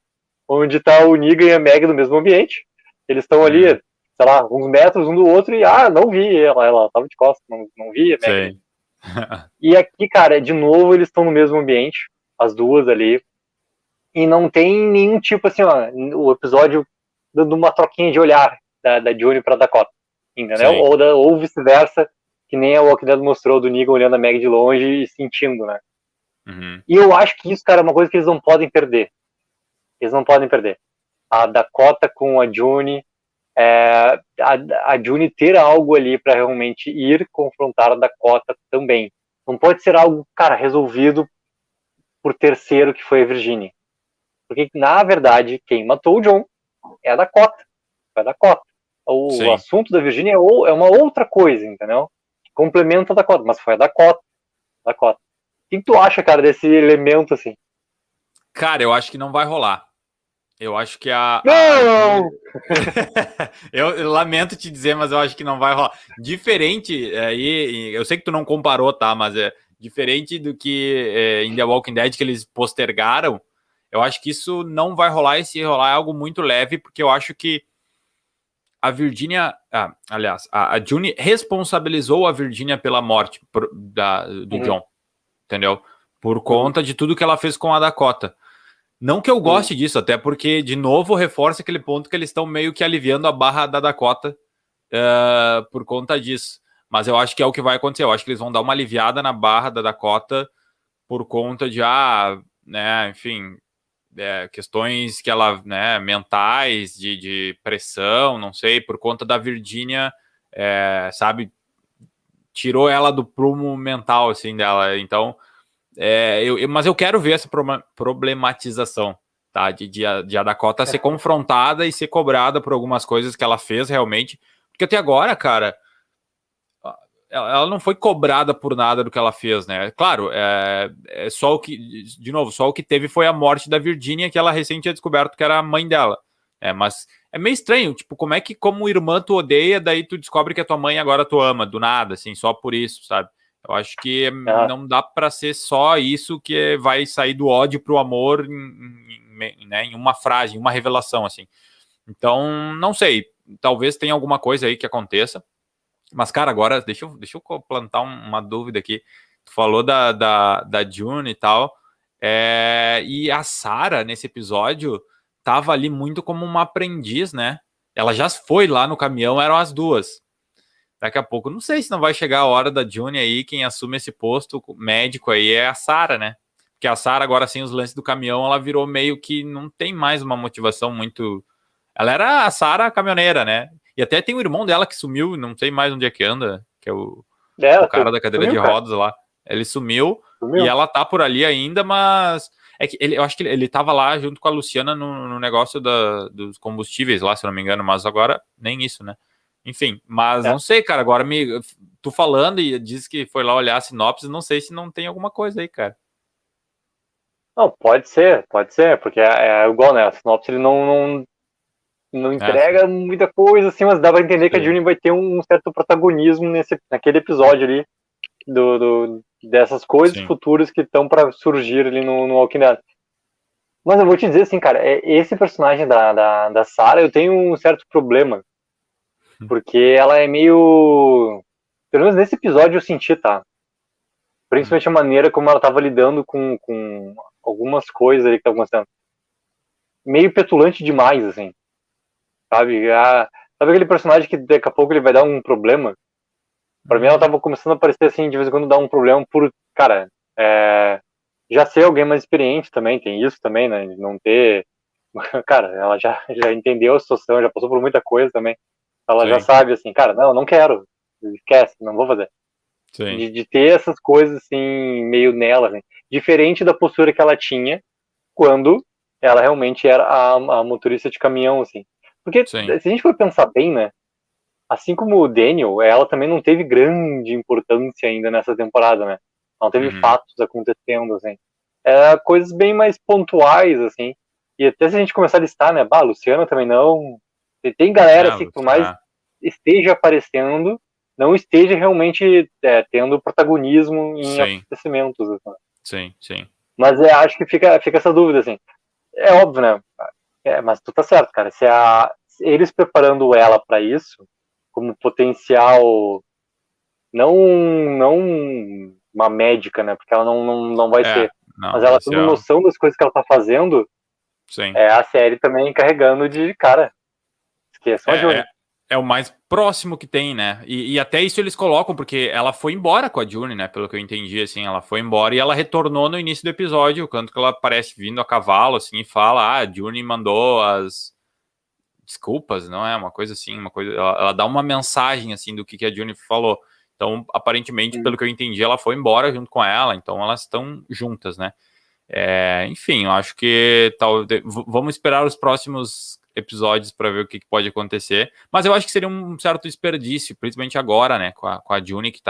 onde tá o Negan e a Meg no mesmo ambiente. Eles estão ali, sei lá, uns metros um do outro e, não vi ela tava de costas, não vi a Meg. E aqui, cara, de novo eles estão no mesmo ambiente, as duas ali, e não tem nenhum tipo assim, ó, o episódio dando uma troquinha de olhar da Johnny pra Dakota, entendeu? Ou vice-versa, que nem a Walking Dead mostrou do Negan olhando a Meg de longe e sentindo, né? E eu acho que isso, cara, é uma coisa que eles não podem perder. Eles não podem perder. A Dakota com a Johnny, a Johnny ter algo ali pra realmente ir confrontar a Dakota também. Não pode ser algo, cara, resolvido por terceiro, que foi a Virginia. Porque, na verdade, quem matou o John é a Dakota. Foi a Dakota. O assunto da Virginia é uma outra coisa, entendeu? Que complementa a Dakota, mas foi a Dakota. O que tu acha, cara, desse elemento, assim? Cara, eu acho que não vai rolar. Eu acho que Não! Eu lamento te dizer, mas eu acho que não vai rolar. Diferente, eu sei que tu não comparou, tá? Mas é diferente do que em The Walking Dead, que eles postergaram. Eu acho que isso não vai rolar, e se rolar é algo muito leve, porque eu acho que a Virginia, aliás, a June responsabilizou a Virginia pela morte do John, entendeu? Por conta de tudo que ela fez com a Dakota. Não que eu goste disso, até porque, de novo, reforça aquele ponto que eles estão meio que aliviando a barra da Dakota por conta disso. Mas eu acho que é o que vai acontecer. Eu acho que eles vão dar uma aliviada na barra da Dakota por conta de, né, enfim, questões que ela, né, mentais, de pressão, não sei, por conta da Virginia, sabe, tirou ela do prumo mental, assim, dela. Então, mas eu quero ver essa problematização, tá? De a Dakota ser confrontada e ser cobrada por algumas coisas que ela fez realmente. Porque até agora, cara, ela não foi cobrada por nada do que ela fez, né? Claro, só o que, de novo, só o que teve foi a morte da Virginia, que ela recém tinha descoberto que era a mãe dela. Mas é meio estranho, tipo, como é que como irmã tu odeia, daí tu descobre que a tua mãe agora tu ama, do nada, assim, só por isso, sabe? Eu acho que não dá para ser só isso que vai sair do ódio pro amor em uma frase, em uma revelação, assim. Então, não sei, talvez tenha alguma coisa aí que aconteça. Mas, cara, agora, deixa eu plantar uma dúvida aqui. Tu falou da June e tal, e a Sarah, nesse episódio, tava ali muito como uma aprendiz, né? Ela já foi lá no caminhão, eram as duas. Daqui a pouco, não sei se não vai chegar a hora da June aí, quem assume esse posto médico aí é a Sarah, né? Porque a Sarah, agora sem os lances do caminhão, ela virou meio que não tem mais uma motivação muito... Ela era a Sarah caminhoneira, né? E até tem o irmão dela que sumiu, não sei mais onde é que anda, que é o cara da cadeira de rodas lá. Ele sumiu e ela tá por ali ainda, mas... eu acho que ele tava lá junto com a Luciana no negócio dos combustíveis lá, se eu não me engano, mas agora nem isso, né? Enfim, mas não sei, cara, agora tu falando e diz que foi lá olhar a sinopse, não sei se não tem alguma coisa aí, cara. Não, pode ser, porque é igual, né? A sinopse ele não entrega muita coisa, assim, mas dá pra entender que a June vai ter um certo protagonismo naquele episódio ali, dessas coisas futuras que estão pra surgir ali no Walking Dead. Mas eu vou te dizer assim, cara, esse personagem da Sarah, eu tenho um certo problema, porque ela é meio... Pelo menos nesse episódio eu senti, tá? Principalmente a maneira como ela tava lidando com algumas coisas ali que estavam acontecendo. Meio petulante demais, assim. Sabe? Sabe aquele personagem que daqui a pouco ele vai dar um problema? Pra mim ela tava começando a aparecer assim, de vez em quando dar um problema por, cara, já ser alguém mais experiente também, tem isso também, né? De não ter... Cara, ela já entendeu a situação, já passou por muita coisa também. Ela já sabe, assim, cara, não quero. Esquece, não vou fazer. De ter essas coisas, assim, meio nela, assim. Diferente da postura que ela tinha quando ela realmente era a motorista de caminhão, assim. Porque, se a gente for pensar bem, né, assim como o Daniel, ela também não teve grande importância ainda nessa temporada, né? Não teve fatos acontecendo, assim. Coisas bem mais pontuais, assim. E até se a gente começar a listar, né, Luciana também não, Tem galera, assim, que por mais esteja aparecendo, não esteja realmente tendo protagonismo em acontecimentos. Assim. Sim. Mas acho que fica essa dúvida, assim. É óbvio, né? Mas tu tá certo, cara. Se eles preparando ela pra isso, como potencial, não uma médica, né? Porque ela não vai ser. Mas ela tendo noção das coisas que ela tá fazendo, a série também carregando de, cara, esqueçam a June. É o mais próximo que tem, né? E até isso eles colocam, porque ela foi embora com a June, né? Pelo que eu entendi, assim, ela foi embora e ela retornou no início do episódio, quando que ela aparece vindo a cavalo, assim, e fala, a June mandou as desculpas, não é? Uma coisa assim, ela dá uma mensagem, assim, do que a June falou. Então, aparentemente, pelo que eu entendi, ela foi embora junto com ela, então elas estão juntas, né? Enfim, eu acho que vamos esperar os próximos episódios para ver o que pode acontecer, mas eu acho que seria um certo desperdício, principalmente agora, né, com a June, que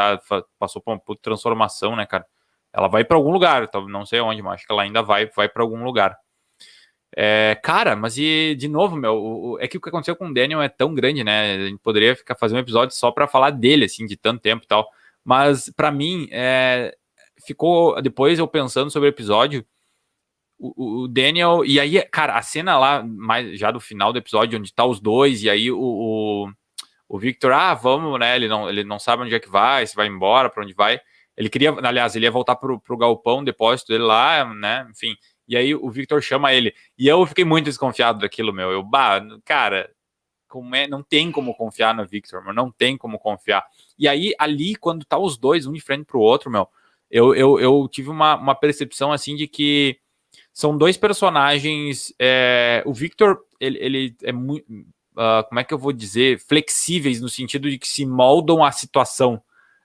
passou por uma puta transformação, né, cara. Ela vai para algum lugar, não sei onde, mas acho que ela ainda vai para algum lugar. Cara, mas e de novo, meu, é que o que aconteceu com o Daniel é tão grande, né? A gente poderia fazer um episódio só para falar dele, assim, de tanto tempo e tal. Mas para mim, ficou depois eu pensando sobre o episódio, o Daniel, e aí, cara, a cena lá, mais já do final do episódio, onde tá os dois, e aí o Victor, vamos, né? Ele não sabe onde é que vai, se vai embora, para onde vai. Ele queria, aliás, ele ia voltar pro galpão, depósito dele lá, né? Enfim. E aí o Victor chama ele. E eu fiquei muito desconfiado daquilo, meu. Cara, não tem como confiar no Victor, meu. Não tem como confiar. E aí, ali, quando tá os dois, um de frente pro outro, meu, eu tive uma percepção, assim, de que são dois personagens. O Victor, ele é muito. Como é que eu vou dizer? Flexíveis, no sentido de que se moldam à situação,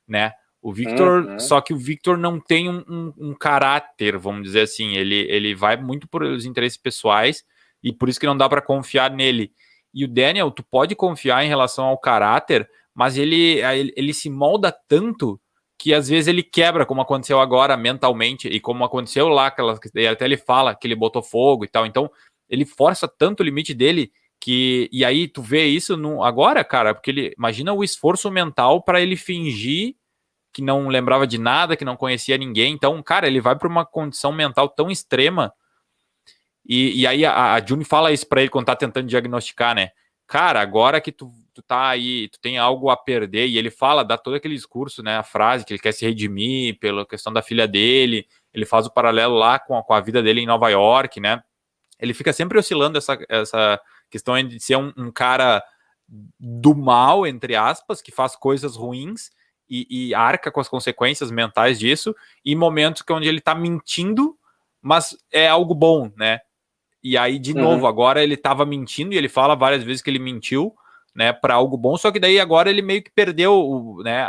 né? O Victor, só que o Victor não tem um caráter, vamos dizer assim. Ele vai muito por os interesses pessoais e por isso que não dá para confiar nele. E o Daniel, tu pode confiar em relação ao caráter, mas ele se molda tanto que às vezes ele quebra, como aconteceu agora mentalmente, e como aconteceu lá, até ele fala que ele botou fogo e tal. Então, ele força tanto o limite dele e aí tu vê isso agora, cara, porque imagina o esforço mental para ele fingir que não lembrava de nada, que não conhecia ninguém. Então, cara, ele vai para uma condição mental tão extrema. E aí a June fala isso para ele quando tá tentando diagnosticar, né? Cara, agora que tu tá aí, tu tem algo a perder, e ele dá todo aquele discurso, né? A frase que ele quer se redimir pela questão da filha dele, ele faz o paralelo lá com a vida dele em Nova York, né? Ele fica sempre oscilando essa questão de ser um cara do mal, entre aspas, que faz coisas ruins e arca com as consequências mentais disso, e momentos onde ele tá mentindo, mas é algo bom, né? E aí, de novo, agora ele tava mentindo, e ele fala várias vezes que ele mentiu, né, para algo bom, só que daí agora ele meio que perdeu, né,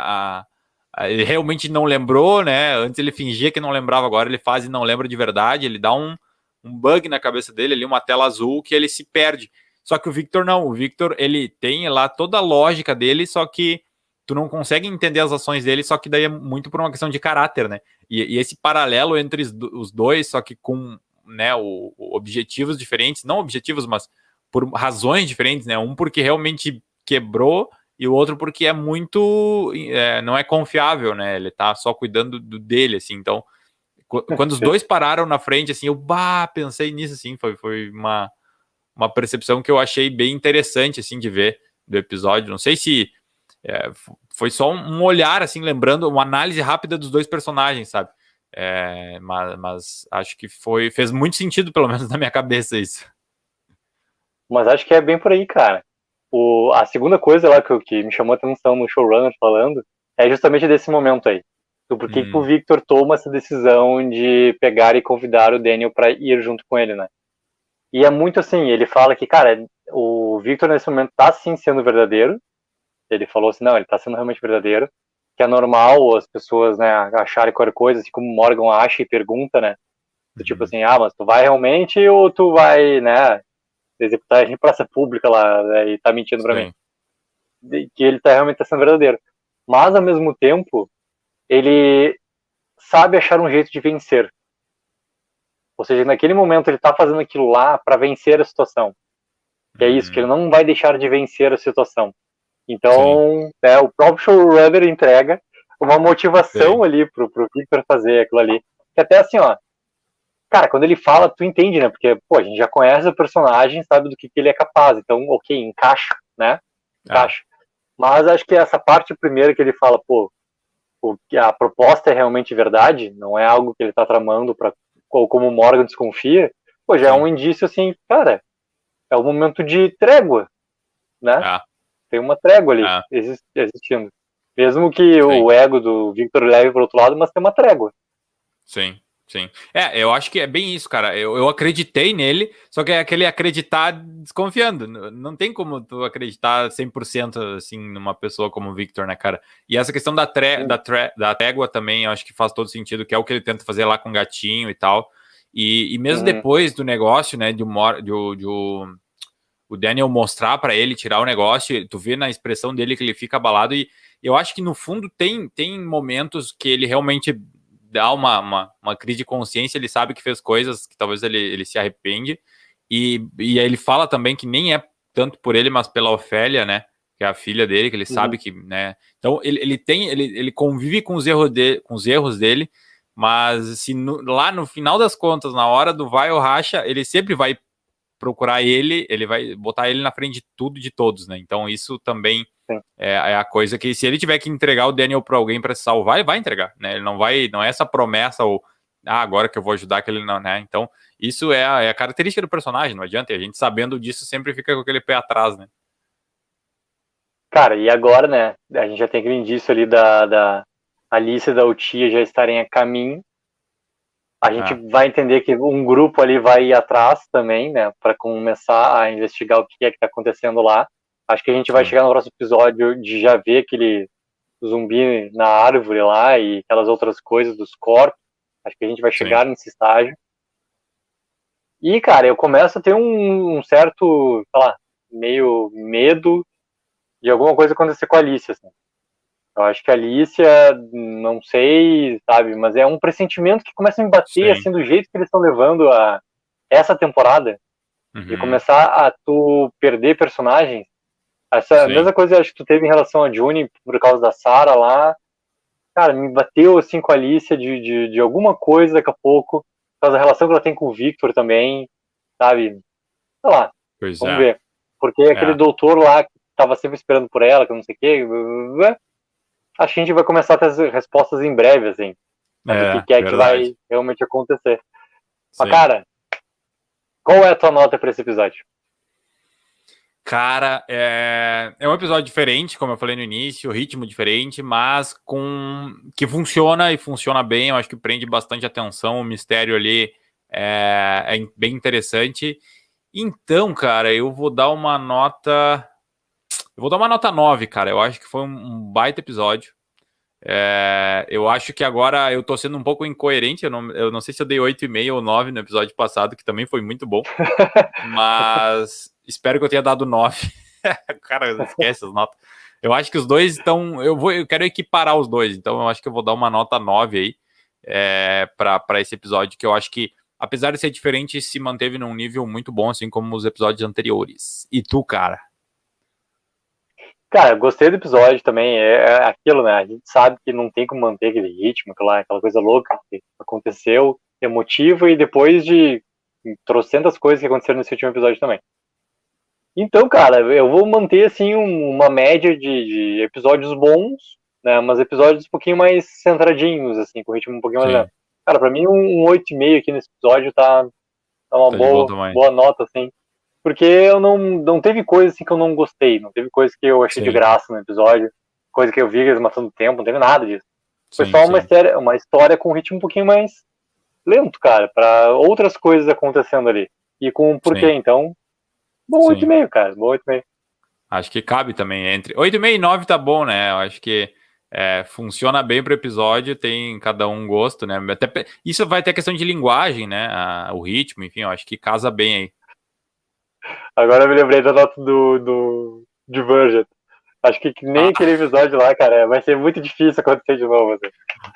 ele realmente não lembrou, né, antes ele fingia que não lembrava, agora ele faz e não lembra de verdade, ele dá um bug na cabeça dele ali, uma tela azul que ele se perde. Só que o Victor não, o Victor, ele tem lá toda a lógica dele, só que tu não consegue entender as ações dele, só que daí é muito por uma questão de caráter, né, e esse paralelo entre os dois, só que com, né, objetivos diferentes, não objetivos, mas por razões diferentes, né? Um porque realmente quebrou e o outro porque é muito, não é confiável, né? Ele tá só cuidando dele, assim. Então, quando os dois pararam na frente, assim, eu pensei nisso, assim, foi uma percepção que eu achei bem interessante, assim, de ver do episódio. Não sei se foi só um olhar, assim, lembrando uma análise rápida dos dois personagens, sabe? Mas acho que fez muito sentido, pelo menos na minha cabeça, isso. Mas acho que é bem por aí, cara. A segunda coisa lá que me chamou a atenção no showrunner falando é justamente desse momento aí. Do porquê que o Victor toma essa decisão de pegar e convidar o Daniel para ir junto com ele, né? E é muito assim, ele fala que, cara, o Victor nesse momento tá sim sendo verdadeiro. Ele falou assim, não, ele tá sendo realmente verdadeiro. Que é normal as pessoas, né, acharem qualquer coisa, assim como o Morgan acha e pergunta, né? Tipo assim, mas tu vai realmente ou tu vai, né, executar em praça pública lá, né, e tá mentindo pra mim? Que ele tá realmente sendo verdadeiro. Mas, ao mesmo tempo, ele sabe achar um jeito de vencer. Ou seja, naquele momento ele tá fazendo aquilo lá para vencer a situação. Que é isso, que ele não vai deixar de vencer a situação. Então, o próprio showrunner entrega uma motivação ali pro Victor fazer aquilo ali. Que até assim, ó, cara, quando ele fala, tu entende, né? Porque, pô, a gente já conhece o personagem, sabe do que ele é capaz. Então, ok, encaixa, né? Encaixa. Mas acho que essa parte primeira que ele fala, pô, a proposta é realmente verdade, não é algo que ele tá tramando ou como o Morgan desconfia, pô, já é um indício assim, cara, é um momento de trégua, né? Tem uma trégua ali existindo. Mesmo que o ego do Victor leve pro outro lado, mas tem uma trégua. Sim. Eu acho que é bem isso, cara. Eu acreditei nele, só que é aquele acreditar desconfiando. Não tem como tu acreditar 100% assim numa pessoa como o Victor, né, cara? E essa questão da trégua também, eu acho que faz todo sentido, que é o que ele tenta fazer lá com o gatinho e tal. E mesmo depois do negócio, né, o Daniel mostrar pra ele, tirar o negócio, tu vê na expressão dele que ele fica abalado, e eu acho que no fundo tem momentos que ele realmente dá uma crise de consciência, ele sabe que fez coisas que talvez ele se arrepende, e ele fala também que nem é tanto por ele, mas pela Ofélia, né, que é a filha dele, que ele sabe que, né, então ele convive com os erros dele, mas se lá no final das contas, na hora do vai ou racha, ele sempre vai procurar ele vai botar ele na frente de tudo e de todos, né? Então isso também é a coisa que, se ele tiver que entregar o Daniel para alguém para se salvar, ele vai entregar, né? Ele não é essa promessa ou agora que eu vou ajudar aquele não, né? Então isso é a característica do personagem, não adianta, e a gente sabendo disso sempre fica com aquele pé atrás, né? Cara, e agora, né? A gente já tem aquele indício ali da Alice e da Utia já estarem a caminho. A gente vai entender que um grupo ali vai ir atrás também, né, para começar a investigar o que é que tá acontecendo lá. Acho que a gente vai chegar no próximo episódio de já ver aquele zumbi na árvore lá e aquelas outras coisas dos corpos. Acho que a gente vai chegar nesse estágio. E, cara, eu começo a ter um certo, sei lá, meio medo de alguma coisa acontecer com a Alicia, assim. Eu acho que a Alicia, não sei, sabe, mas é um pressentimento que começa a me bater, assim, do jeito que eles estão levando essa temporada, e começar a tu perder personagens. Essa mesma coisa eu acho que tu teve em relação a Juni, por causa da Sarah lá, cara, me bateu, assim, com a Alicia de alguma coisa daqui a pouco, por causa da relação que ela tem com o Victor também, sabe, sei lá, vamos ver. Porque aquele doutor lá que tava sempre esperando por ela, que não sei o quê, acho que a gente vai começar a ter as respostas em breve, assim, do que é que vai realmente acontecer. Mas, cara, qual é a tua nota pra esse episódio? Cara, é um episódio diferente, como eu falei no início, ritmo diferente, mas que funciona e funciona bem. Eu acho que prende bastante atenção, o mistério ali é bem interessante. Então, cara, eu vou dar uma nota 9, cara. Eu acho que foi um baita episódio. Eu acho que agora eu tô sendo um pouco incoerente. Eu não sei se eu dei 8,5 ou 9 no episódio passado, que também foi muito bom. Mas espero que eu tenha dado 9. Cara, esquece as notas. Eu acho que os dois estão. Eu quero equiparar os dois, então eu acho que eu vou dar uma nota 9 aí para esse episódio, que eu acho que, apesar de ser diferente, se manteve num nível muito bom, assim como os episódios anteriores. E tu, cara? Cara, gostei do episódio também. É aquilo, né? A gente sabe que não tem como manter aquele ritmo, aquela coisa louca que aconteceu, emotiva, e depois de trocentas coisas que aconteceram nesse último episódio também. Então, cara, eu vou manter, assim, uma média de episódios bons, né? Mas episódios um pouquinho mais centradinhos, assim, com ritmo um pouquinho mais lento. Cara, pra mim, um 8,5 aqui nesse episódio tá uma boa nota, assim. Porque eu não teve coisa assim que eu não gostei, não teve coisa que eu achei de graça no episódio, coisa que eu vi eles matando tempo, não teve nada disso. Foi só uma história com um ritmo um pouquinho mais lento, cara, pra outras coisas acontecendo ali. E com um porquê, então, bom 8,5, cara, bom 8,5. Acho que cabe também, entre 8,5 e 9 tá bom, né? Eu acho que funciona bem pro episódio, tem cada um gosto, né? Até, isso vai ter a questão de linguagem, né? O ritmo, enfim, eu acho que casa bem aí. Agora eu me lembrei da nota do Divergent. Acho que nem aquele episódio lá, cara, vai ser muito difícil acontecer de novo. Assim.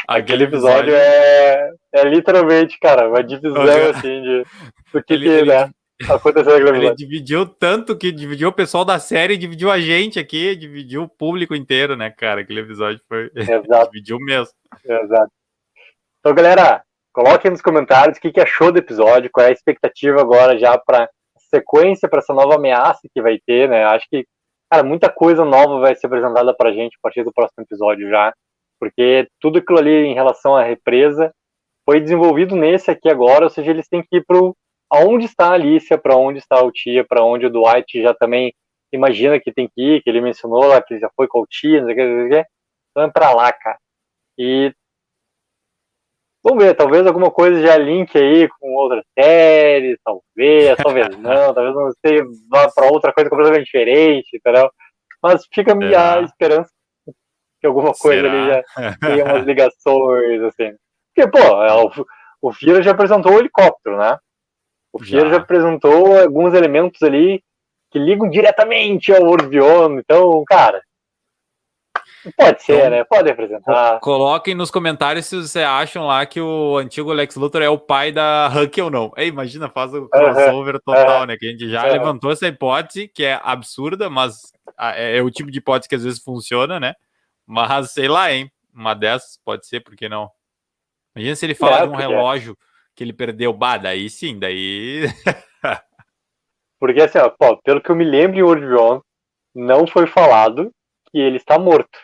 Aquele episódio é literalmente, cara, uma divisão, assim, do que, né? aconteceu naquele Ele episódio. dividiu tanto que dividiu o pessoal da série, dividiu a gente aqui, dividiu o público inteiro, né, cara? Aquele episódio foi. Exato, Dividiu mesmo. exato. Então, galera, coloquem nos comentários o que achou do episódio, qual é a expectativa agora já para sequência, para essa nova ameaça que vai ter, né? Acho que, cara, muita coisa nova vai ser apresentada pra gente a partir do próximo episódio já, porque tudo aquilo ali em relação à represa foi desenvolvido nesse aqui agora, ou seja, eles têm que ir pro aonde está a Alicia, para onde está o Tia, para onde o Dwight já também imagina que tem que ir, que ele mencionou lá que ele já foi com o Tia, não sei o que. Então é pra lá, cara. E vamos ver, talvez alguma coisa já link aí com outras séries, talvez não, talvez não sei, vá pra outra coisa completamente diferente, entendeu? Mas fica a esperança que alguma coisa ali já tenha umas ligações, assim. Porque, pô, o Fira já apresentou o helicóptero, né? O Fira já apresentou alguns elementos ali que ligam diretamente ao World Beyond, então, cara, pode ser, então, né? Pode apresentar. Coloquem nos comentários se vocês acham lá que o antigo Lex Luthor é o pai da Huck ou não. Ei, imagina, faz o crossover total, né? Que a gente já levantou essa hipótese, que é absurda, mas é o tipo de hipótese que às vezes funciona, né? Mas, sei lá, hein? Uma dessas pode ser, por que não? Imagina se ele fala de um relógio que ele perdeu. Bah, daí sim, daí... Porque, assim, ó, pô, pelo que eu me lembro em World Beyond, não foi falado que ele está morto.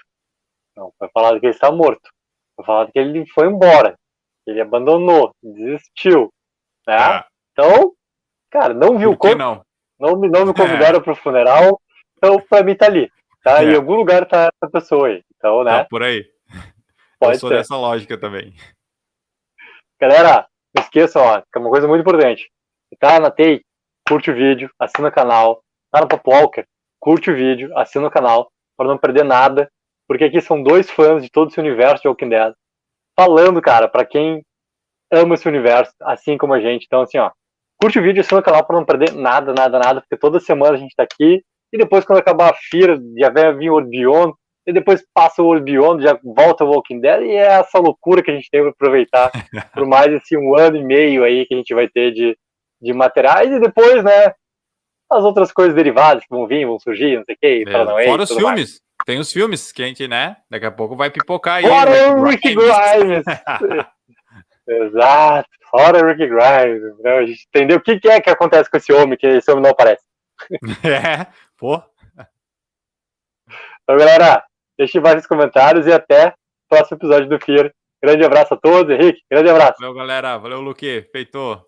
Não, foi falado que ele está morto. Foi falado que ele foi embora. Que ele abandonou, desistiu. Né? Então, cara, não viu o corpo. Não me convidaram para o funeral. Então, pra mim, tá ali. Tá? Em algum lugar tá essa pessoa aí. Então, né? Tá por aí. Pode eu sou ser. dessa lógica também. Galera, não esqueçam, ó, que é uma coisa muito importante. Tá na TEI, curte o vídeo, assina o canal. Tá no Papo Walker, curte o vídeo, assina o canal, para não perder nada. Porque aqui são dois fãs de todo esse universo de Walking Dead. Falando, cara, para quem ama esse universo, assim como a gente. Então, assim, ó, curte o vídeo, assina o canal para não perder nada, porque toda semana a gente tá aqui. E depois, quando acabar a FIRA, já vai vir o World Beyond. E depois passa o World Beyond, já volta o Walking Dead. E é essa loucura que a gente tem para aproveitar por mais esse 1 ano e meio aí que a gente vai ter de materiais. E depois, né, as outras coisas derivadas que vão vir, vão surgir, não sei o que. Fora os filmes. Mais. Tem os filmes que a gente, né, daqui a pouco vai pipocar aí. Fora o Rick Grimes! Exato, fora o Rick Grimes. A gente entendeu o que é que acontece com esse homem, que esse homem não aparece. Pô. Então, galera, deixe embaixo nos comentários e até o próximo episódio do FIR. Grande abraço a todos, Henrique. Grande abraço. Valeu, galera. Valeu, Luque. Feitou.